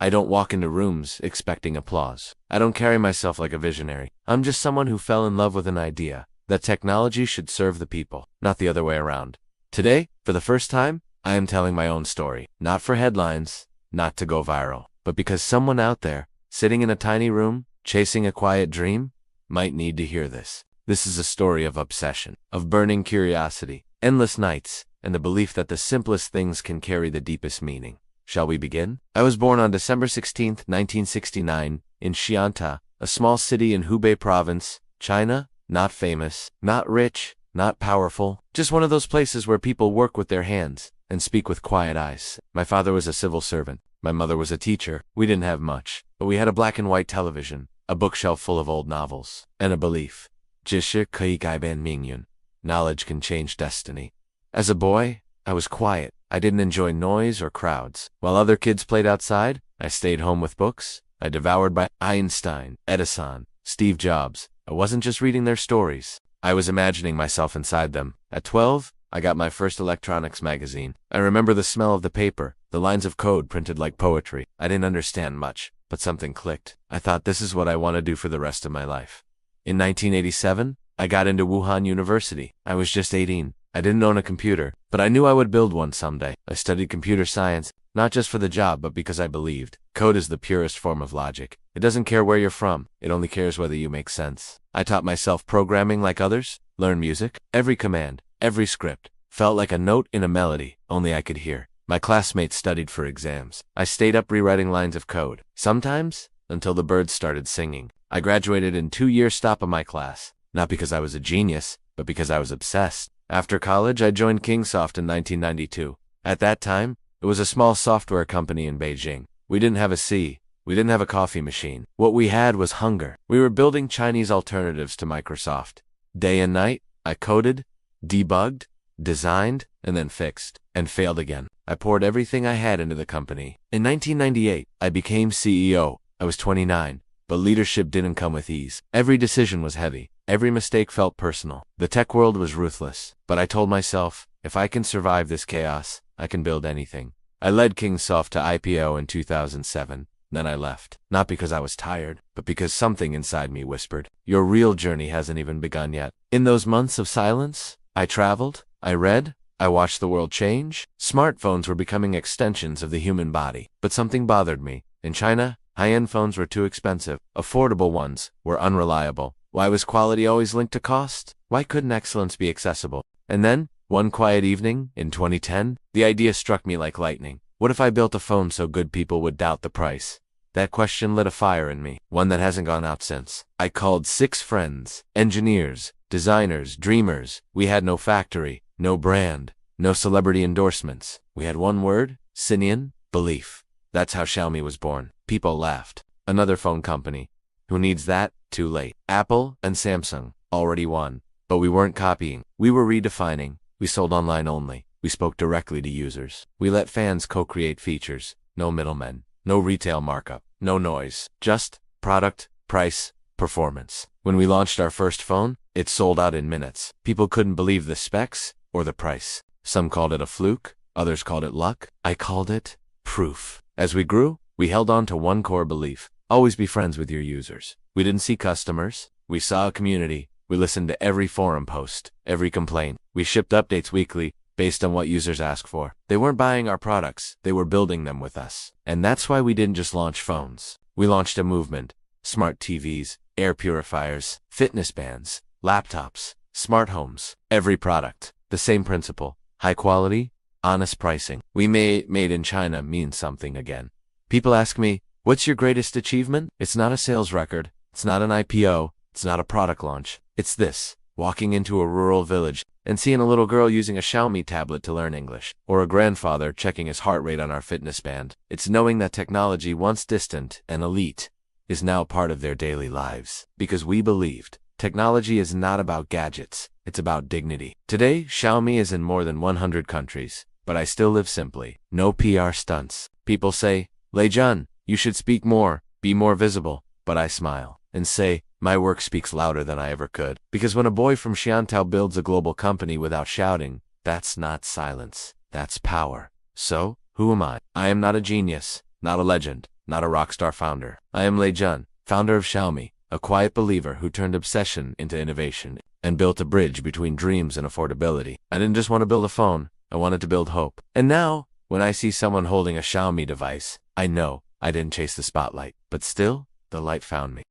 I don't walk into rooms expecting applause. I don't carry myself like a visionary. I'm just someone who fell in love with an idea that technology should serve the people, not the other way around. Today, for the first time, I am telling my own story, not for headlines, not to go viral, but because someone out there, sitting in a tiny room, chasing a quiet dream, might need to hear this. This is a story of obsession, of burning curiosity, endless nights, and the belief that the simplest things can carry the deepest meaning. Shall we begin? I was born on December 16, 1969, in Xianta, a small city in Hubei province, China. Not famous, not rich, not powerful, just one of those places where people work with their hands and speak with quiet eyes. My father was a civil servant. My mother was a teacher. We didn't have much, but we had a black and white television, a bookshelf full of old novels, and a belief. 知识可以改变命运. Knowledge can change destiny. As a boy, I was quiet. I didn't enjoy noise or crowds. While other kids played outside, I stayed home with books. I devoured by Einstein, Edison, Steve Jobs. I wasn't just reading their stories. I was imagining myself inside them. At 12, I got my first electronics magazine. I remember the smell of the paper, the lines of code printed like poetry. I didn't understand much, but something clicked. I thought this is what I want to do for the rest of my life. In 1987, I got into Wuhan University. I was just 18. I didn't own a computer, but I knew I would build one someday. I studied computer science, not just for the job, but because I believed. Code is the purest form of logic. It doesn't care where you're from. It only cares whether you make sense. I taught myself programming like others, learned music. Every command, every script, felt like a note in a melody, only I could hear. My classmates studied for exams. I stayed up rewriting lines of code. Sometimes, until the birds started singing. I graduated in 2 years stop of my class. Not because I was a genius, but because I was obsessed. After college, I joined Kingsoft in 1992. At that time, it was a small software company in Beijing. We didn't have a C. We didn't have a coffee machine. What we had was hunger. We were building Chinese alternatives to Microsoft. Day and night, I coded, debugged, designed, and then fixed, and failed again. I poured everything I had into the company. In 1998, I became CEO. I was 29, but leadership didn't come with ease. Every decision was heavy. Every mistake felt personal. The tech world was ruthless, but I told myself, if I can survive this chaos, I can build anything. I led Kingsoft to IPO in 2007. Then I left. Not because I was tired, but because something inside me whispered, your real journey hasn't even begun yet. In those months of silence, I traveled, I read, I watched the world change. Smartphones were becoming extensions of the human body. But something bothered me. In China, high-end phones were too expensive. Affordable ones were unreliable. Why was quality always linked to cost? Why couldn't excellence be accessible? And then, one quiet evening, in 2010, the idea struck me like lightning. What if I built a phone so good people would doubt the price? That question lit a fire in me, one that hasn't gone out since. I called 6 friends, engineers, designers, dreamers. We had no factory, no brand, no celebrity endorsements. We had one word, Sinian, belief. That's how Xiaomi was born. People laughed. Another phone company. Who needs that? Too late. Apple and Samsung already won. But we weren't copying. We were redefining. We sold online only. We spoke directly to users. We let fans co-create features. No middlemen. No retail markup. No noise. Just product, price, performance. When we launched our first phone, it sold out in minutes. People couldn't believe the specs or the price. Some called it a fluke. Others called it luck. I called it proof. As we grew, we held on to one core belief. Always be friends with your users. We didn't see customers. We saw a community. We listened to every forum post, every complaint. We shipped updates weekly based on what users asked for. They weren't buying our products. They were building them with us. And that's why we didn't just launch phones. We launched a movement. Smart TVs, air purifiers, fitness bands, laptops, smart homes. Every product. The same principle. High quality, honest pricing. We made in China mean something again. People ask me, what's your greatest achievement? It's not a sales record. It's not an IPO. It's not a product launch. It's this. Walking into a rural village and seeing a little girl using a Xiaomi tablet to learn English, or a grandfather checking his heart rate on our fitness band. It's knowing that technology, once distant and elite, is now part of their daily lives. Because we believed technology is not about gadgets. It's about dignity. Today, Xiaomi is in more than 100 countries, but I still live simply. No PR stunts. People say, Lei Jun, you should speak more, be more visible. But I smile and say, my work speaks louder than I ever could. Because when a boy from Xiantao builds a global company without shouting, that's not silence. That's power. So, who am I? I am not a genius, not a legend, not a rock star founder. I am Lei Jun, founder of Xiaomi, a quiet believer who turned obsession into innovation and built a bridge between dreams and affordability. I didn't just want to build a phone, I wanted to build hope. And now, when I see someone holding a Xiaomi device, I know I didn't chase the spotlight, but still, the light found me.